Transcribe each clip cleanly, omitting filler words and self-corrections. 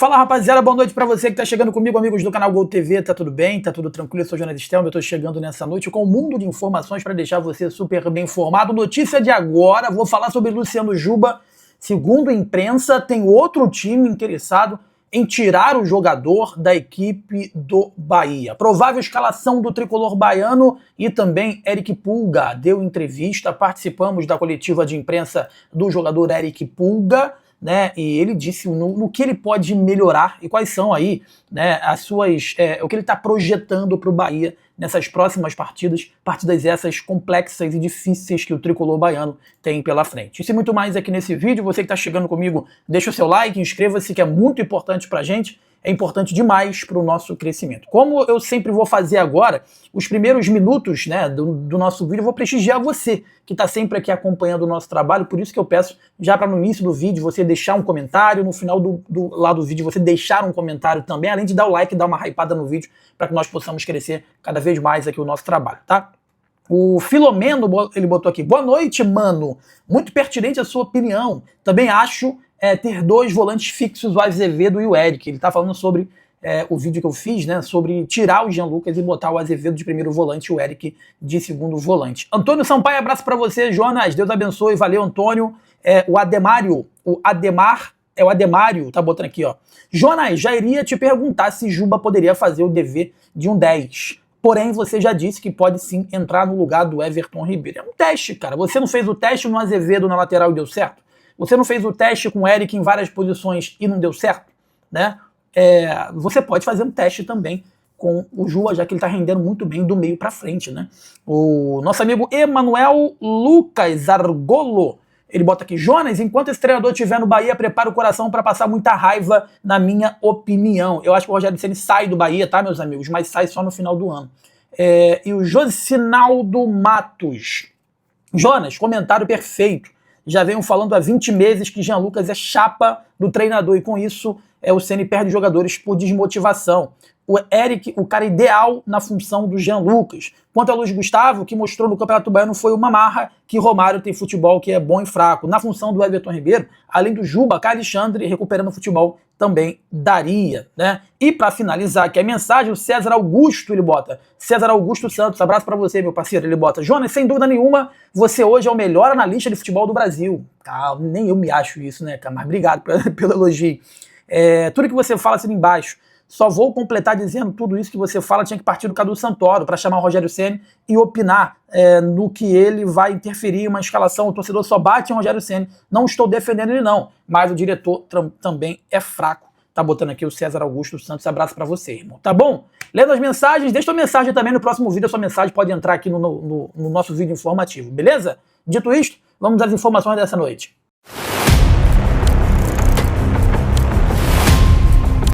Fala, rapaziada, boa noite pra você que tá chegando comigo, amigos do canal Gol TV, tá tudo bem? Tá tudo tranquilo? Eu sou o Jonas Stelma, eu tô chegando nessa noite com um mundo de informações pra deixar você super bem informado. Notícia de agora, vou falar sobre Luciano Juba. Segundo a imprensa, tem outro time interessado em tirar o jogador da equipe do Bahia. Provável escalação do tricolor baiano e também Eric Pulga deu entrevista, participamos da coletiva de imprensa do jogador Eric Pulga, né, e ele disse no que ele pode melhorar e quais são aí, né, o que ele está projetando para o Bahia nessas próximas partidas essas complexas e difíceis que o tricolor baiano tem pela frente. Isso e muito mais aqui nesse vídeo. Você que está chegando comigo, deixa o seu like, inscreva-se, que é muito importante para a gente. É importante demais para o nosso crescimento. Como eu sempre vou fazer agora, os primeiros minutos, né, do nosso vídeo, eu vou prestigiar você, que está sempre aqui acompanhando o nosso trabalho. Por isso que eu peço, já para no início do vídeo, você deixar um comentário, no final do vídeo você deixar um comentário também, além de dar o like, dar uma hypada no vídeo, para que nós possamos crescer cada vez mais aqui o nosso trabalho, tá? O Filomeno, ele botou aqui, boa noite, mano. Muito pertinente a sua opinião. Também acho ter dois volantes fixos, o Azevedo e o Eric. Ele tá falando sobre o vídeo que eu fiz, né, sobre tirar o Jean Lucas e botar o Azevedo de primeiro volante e o Eric de segundo volante. Antônio Sampaio, abraço pra você, Jonas. Deus abençoe, valeu, Antônio. O Ademário, tá botando aqui, ó. Jonas, já iria te perguntar se Juba poderia fazer o dever de um 10. Porém, você já disse que pode sim entrar no lugar do Everton Ribeiro. É um teste, cara. Você não fez o teste no Azevedo na lateral e deu certo? Você não fez o teste com o Eric em várias posições e não deu certo? Né? Você pode fazer um teste também com o Juba, já que ele está rendendo muito bem do meio para frente. Né? O nosso amigo Emanuel Lucas Argolo, ele bota aqui, Jonas, enquanto esse treinador estiver no Bahia, prepara o coração para passar muita raiva, na minha opinião. Eu acho que o Rogério Ceni sai do Bahia, tá, meus amigos? Mas sai só no final do ano. E o Josinaldo Matos. Jonas, comentário perfeito. Já venham falando há 20 meses que Jean Lucas é chapa do treinador e com isso o Ceni perde jogadores por desmotivação. O Eric, o cara ideal na função do Jean Lucas. Quanto a Luiz Gustavo, o que mostrou no Campeonato Baiano foi uma marra que Romário tem futebol que é bom e fraco. Na função do Everton Ribeiro, além do Juba, Caio Alexandre recuperando o futebol também daria, né? E para finalizar aqui a mensagem, o César Augusto, ele bota, César Augusto Santos, abraço para você, meu parceiro, ele bota, Jonas, sem dúvida nenhuma, você hoje é o melhor analista de futebol do Brasil. Nem eu me acho isso, né, cara? Mas obrigado pelo elogio. Tudo que você fala assim embaixo. Só vou completar dizendo tudo isso que você fala tinha que partir do Cadu Santoro para chamar o Rogério Ceni e opinar no que ele vai interferir em uma escalação. O torcedor só bate em Rogério Ceni. Não estou defendendo ele não, mas o diretor também é fraco. Tá botando aqui o César Augusto Santos. Abraço para você, irmão. Tá bom? Lendo as mensagens, deixa sua mensagem também no próximo vídeo. A sua mensagem pode entrar aqui no nosso vídeo informativo, beleza? Dito isto, vamos às informações dessa noite.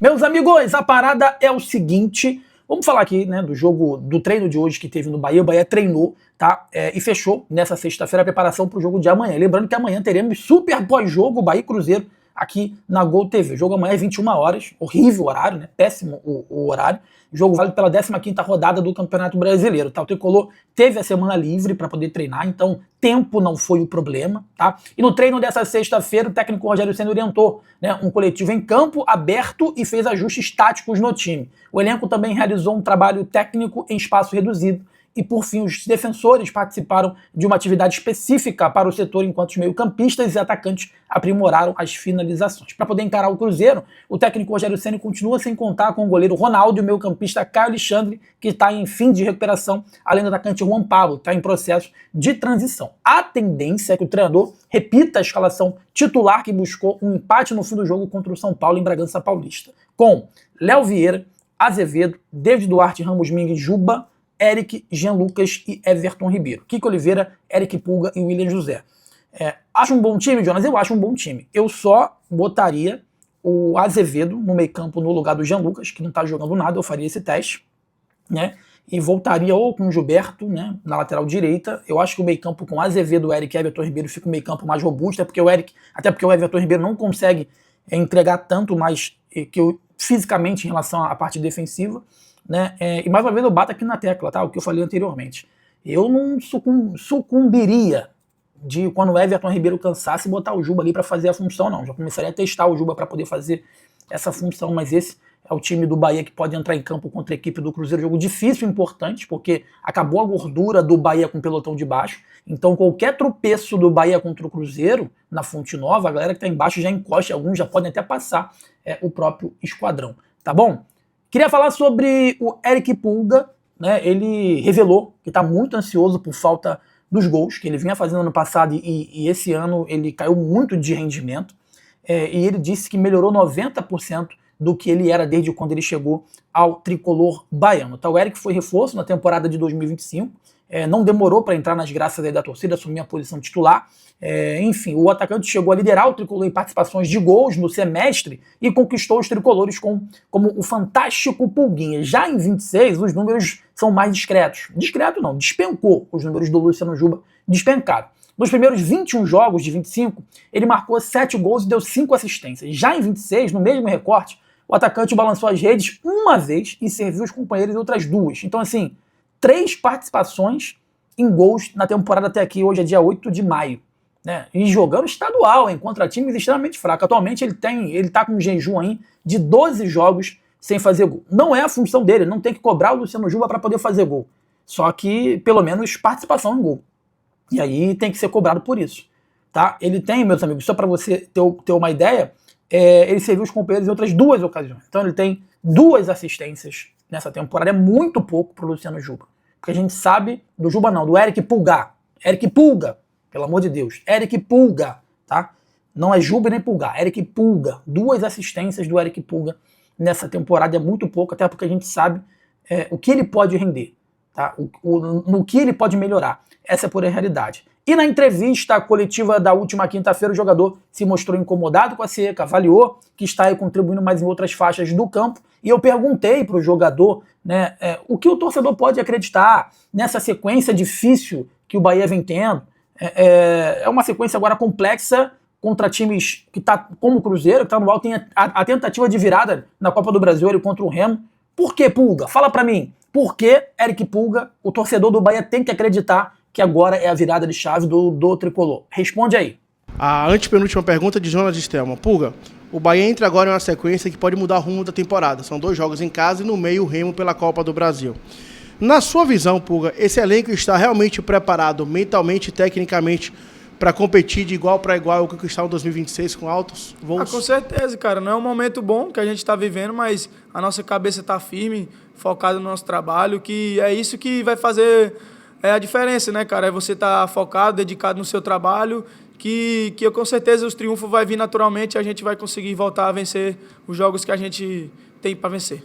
Meus amigos, a parada é o seguinte, vamos falar aqui, né, do treino de hoje que teve no Bahia. O Bahia treinou, tá, e fechou nessa sexta-feira a preparação para o jogo de amanhã. Lembrando que amanhã teremos super pós-jogo Bahia e Cruzeiro aqui na Gol TV. O jogo amanhã é 21 horas, horrível o horário, né, péssimo o horário. O jogo vale pela 15ª rodada do Campeonato Brasileiro, tá? O Tricolor teve a semana livre para poder treinar, então tempo não foi o problema, tá? E no treino dessa sexta-feira, o técnico Rogério Ceni orientou, né, um coletivo em campo aberto e fez ajustes táticos no time. O elenco também realizou um trabalho técnico em espaço reduzido. E, por fim, os defensores participaram de uma atividade específica para o setor, enquanto os meio-campistas e atacantes aprimoraram as finalizações. Para poder encarar o Cruzeiro, o técnico Rogério Ceni continua sem contar com o goleiro Ronaldo e o meio-campista Caio Alexandre, que está em fim de recuperação, além do atacante Juan Pablo, que está em processo de transição. A tendência é que o treinador repita a escalação titular que buscou um empate no fim do jogo contra o São Paulo em Bragança Paulista, com Léo Vieira, Azevedo, David Duarte, Ramos Mingue, Juba, Eric, Jean Lucas e Everton Ribeiro. Kiko Oliveira, Eric Pulga e William José. Acho um bom time, Jonas? Eu acho um bom time. Eu só botaria o Azevedo no meio campo no lugar do Jean Lucas, que não tá jogando nada, eu faria esse teste, né? E voltaria ou com o Gilberto, né, na lateral direita. Eu acho que o meio campo com Azevedo, Eric e Everton Ribeiro fica um meio campo mais robusto, até porque o Everton Ribeiro não consegue entregar tanto mais fisicamente em relação à parte defensiva. Né? E mais uma vez eu bato aqui na tecla, tá? O que eu falei anteriormente. Eu não sucumbiria de quando o Everton Ribeiro cansasse botar o Juba ali para fazer a função, não. Já começaria a testar o Juba para poder fazer essa função, mas esse é o time do Bahia que pode entrar em campo contra a equipe do Cruzeiro. Jogo difícil e importante, porque acabou a gordura do Bahia com o pelotão de baixo. Então qualquer tropeço do Bahia contra o Cruzeiro, na Fonte Nova, a galera que está embaixo já encosta, alguns já podem até passar o próprio esquadrão. Tá bom? Queria falar sobre o Eric Pulga, né? Ele revelou que está muito ansioso por falta dos gols, que ele vinha fazendo ano passado e esse ano ele caiu muito de rendimento. E ele disse que melhorou 90% do que ele era desde quando ele chegou ao tricolor baiano. Então, o Eric foi reforço na temporada de 2025, não demorou para entrar nas graças aí da torcida, assumir a posição titular. Enfim, o atacante chegou a liderar o tricolor em participações de gols no semestre e conquistou os tricolores como o fantástico Pulguinha. Já em 26, os números são mais discretos. Discreto não, despencou. Os números do Luciano Juba despencaram. Nos primeiros 21 jogos de 25, ele marcou 7 gols e deu 5 assistências. Já em 26, no mesmo recorte, o atacante balançou as redes uma vez e serviu os companheiros em outras 2. Então, assim, 3 participações em gols na temporada até aqui. Hoje é dia 8 de maio. Né? E jogando estadual, contra times extremamente fracos. Atualmente ele tá com um jejum aí de 12 jogos sem fazer gol. Não é a função dele, não tem que cobrar o Luciano Juba para poder fazer gol. Só que, pelo menos, participação em gol. E aí tem que ser cobrado por isso. Tá? Ele tem, meus amigos, só para você ter uma ideia, ele serviu os companheiros em outras 2 ocasiões. Então ele tem 2 assistências nessa temporada. É muito pouco pro Luciano Juba. Porque a gente sabe do Juba não, do Eric Pulga. Eric Pulga, pelo amor de Deus. Eric Pulga, tá? Não é Juba nem Pulga, Eric Pulga. 2 assistências do Eric Pulga nessa temporada é muito pouco, até porque a gente sabe o que ele pode render, tá? No que ele pode melhorar. Essa é a pura realidade. E na entrevista coletiva da última quinta-feira, o jogador se mostrou incomodado com a seca, avaliou que está aí contribuindo mais em outras faixas do campo. E eu perguntei para o jogador, né, o que o torcedor pode acreditar nessa sequência difícil que o Bahia vem tendo. É uma sequência agora complexa contra times que está como o Cruzeiro, que está no alto, tem a tentativa de virada na Copa do Brasil ele contra o Remo. Por que, Pulga? Fala para mim. Por que, Eric Pulga, o torcedor do Bahia tem que acreditar que agora é a virada de chave do tricolor? Responde aí. A antepenúltima pergunta de Jonas Stelman. Pulga, o Bahia entra agora em uma sequência que pode mudar o rumo da temporada. São 2 jogos em casa e no meio o Remo pela Copa do Brasil. Na sua visão, Pulga, esse elenco está realmente preparado mentalmente e tecnicamente para competir de igual para igual com o que está em 2026 com altos voos? Com certeza, cara. Não é um momento bom que a gente está vivendo, mas a nossa cabeça está firme, focada no nosso trabalho, que é isso que vai fazer a diferença, né, cara? É você estar focado, dedicado no seu trabalho, que eu, com certeza os triunfos vão vir naturalmente e a gente vai conseguir voltar a vencer os jogos que a gente tem para vencer.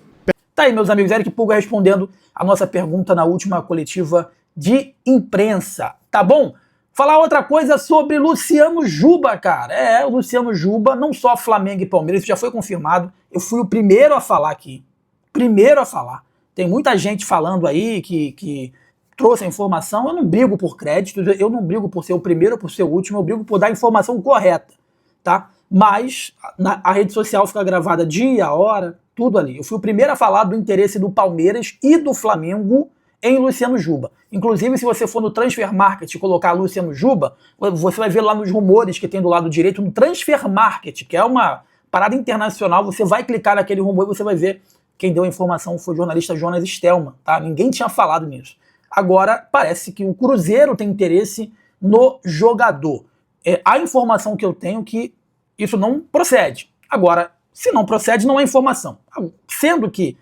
Tá aí, meus amigos, Eric Pulga respondendo a nossa pergunta na última coletiva de imprensa, tá bom? Falar outra coisa sobre Luciano Juba, cara. O Luciano Juba, não só Flamengo e Palmeiras, isso já foi confirmado. Eu fui o primeiro a falar aqui. Primeiro a falar. Tem muita gente falando aí que trouxe a informação. Eu não brigo por crédito, eu não brigo por ser o primeiro ou por ser o último, eu brigo por dar a informação correta, tá? Mas a rede social fica gravada dia, hora, tudo ali. Eu fui o primeiro a falar do interesse do Palmeiras e do Flamengo em Luciano Juba. Inclusive, se você for no Transfer Market e colocar Luciano Juba, você vai ver lá nos rumores que tem do lado direito, no Transfer Market, que é uma parada internacional, você vai clicar naquele rumor e você vai ver quem deu a informação foi o jornalista Jonas Stelman, tá? Ninguém tinha falado nisso. Agora, parece que o Cruzeiro tem interesse no jogador. A informação que eu tenho é que isso não procede. Agora, se não procede, não é informação. Sendo que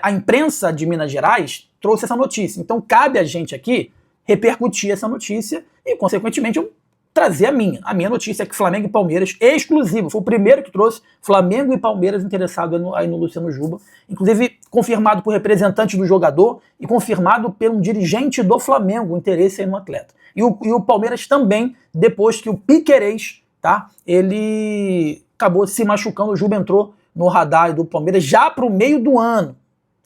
a imprensa de Minas Gerais trouxe essa notícia. Então, cabe a gente aqui repercutir essa notícia e, consequentemente, eu trazer a minha. A minha notícia é que Flamengo e Palmeiras, exclusivo, foi o primeiro que trouxe Flamengo e Palmeiras interessados aí no Luciano Juba. Inclusive, confirmado por representantes do jogador e confirmado por um dirigente do Flamengo, o interesse aí no atleta. E o Palmeiras também, depois que o Piquerez, tá, ele acabou se machucando, o Juba entrou no radar do Palmeiras já para o meio do ano.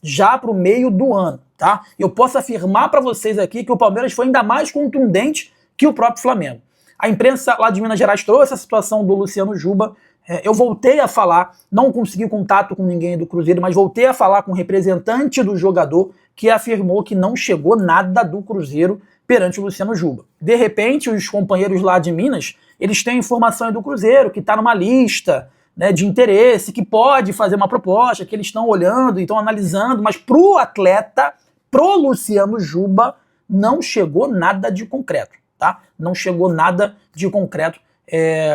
Já para o meio do ano, tá? Eu posso afirmar para vocês aqui que o Palmeiras foi ainda mais contundente que o próprio Flamengo. A imprensa lá de Minas Gerais trouxe a situação do Luciano Juba. Eu voltei a falar, não consegui contato com ninguém do Cruzeiro, mas voltei a falar com um representante do jogador que afirmou que não chegou nada do Cruzeiro perante o Luciano Juba. De repente, os companheiros lá de Minas, eles têm informação do Cruzeiro, que está numa lista, né, de interesse, que pode fazer uma proposta, que eles estão olhando e estão analisando, mas pro atleta, pro Luciano Juba, não chegou nada de concreto, tá? Não chegou nada de concreto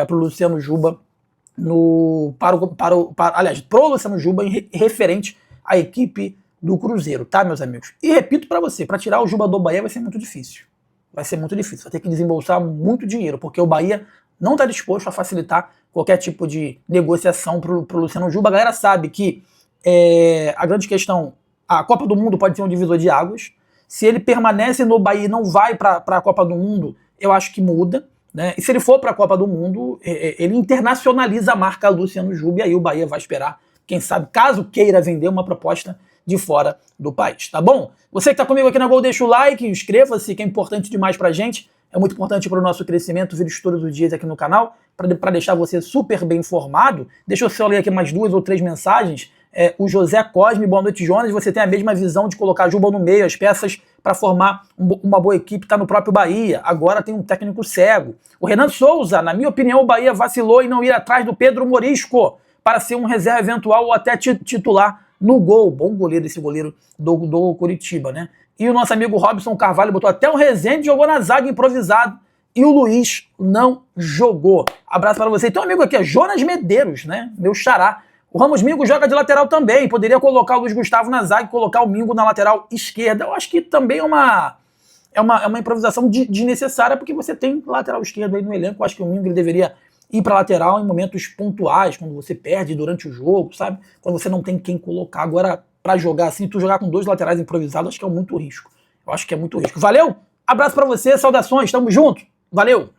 pro Luciano Juba, aliás, pro Luciano Juba referente à equipe do Cruzeiro, tá, meus amigos? E repito pra você, pra tirar o Juba do Bahia vai ser muito difícil. Vai ser muito difícil, vai ter que desembolsar muito dinheiro, porque o Bahia não está disposto a facilitar qualquer tipo de negociação pro Luciano Juba. A galera sabe que a grande questão, a Copa do Mundo pode ser um divisor de águas. Se ele permanece no Bahia e não vai para a Copa do Mundo, eu acho que muda, né? E se ele for para a Copa do Mundo, ele internacionaliza a marca Luciano Juba, e aí o Bahia vai esperar, quem sabe, caso queira vender, uma proposta de fora do país, tá bom? Você que tá comigo aqui na Gol, deixa o like, inscreva-se, que é importante demais pra gente, é muito importante para o nosso crescimento, vídeos todos os dias aqui no canal, para deixar você super bem informado. Deixa eu só ler aqui mais 2 ou 3 mensagens. O José Cosme, boa noite, Jonas. Você tem a mesma visão de colocar Juba no meio, as peças para formar uma boa equipe, tá no próprio Bahia. Agora tem um técnico cego. O Renan Souza, na minha opinião, o Bahia vacilou em não ir atrás do Pedro Morisco para ser um reserva eventual ou até titular no gol. Bom goleiro esse goleiro do Curitiba, né? E o nosso amigo Robson Carvalho botou até o Rezende, jogou na zaga improvisado. E o Luiz não jogou. Abraço para você. Então, amigo aqui, Jonas Medeiros, né? Meu xará. O Ramos Mingo joga de lateral também. Poderia colocar o Luiz Gustavo na zaga e colocar o Mingo na lateral esquerda. Eu acho que também é uma improvisação desnecessária, porque você tem lateral esquerdo aí no elenco. Eu acho que o Mingo ele deveria ir para lateral em momentos pontuais, quando você perde durante o jogo, sabe? Quando você não tem quem colocar. Agora, para jogar assim, tu jogar com 2 laterais improvisados, acho que é muito risco. Eu acho que é muito risco. Valeu? Abraço para você, saudações, tamo junto. Valeu!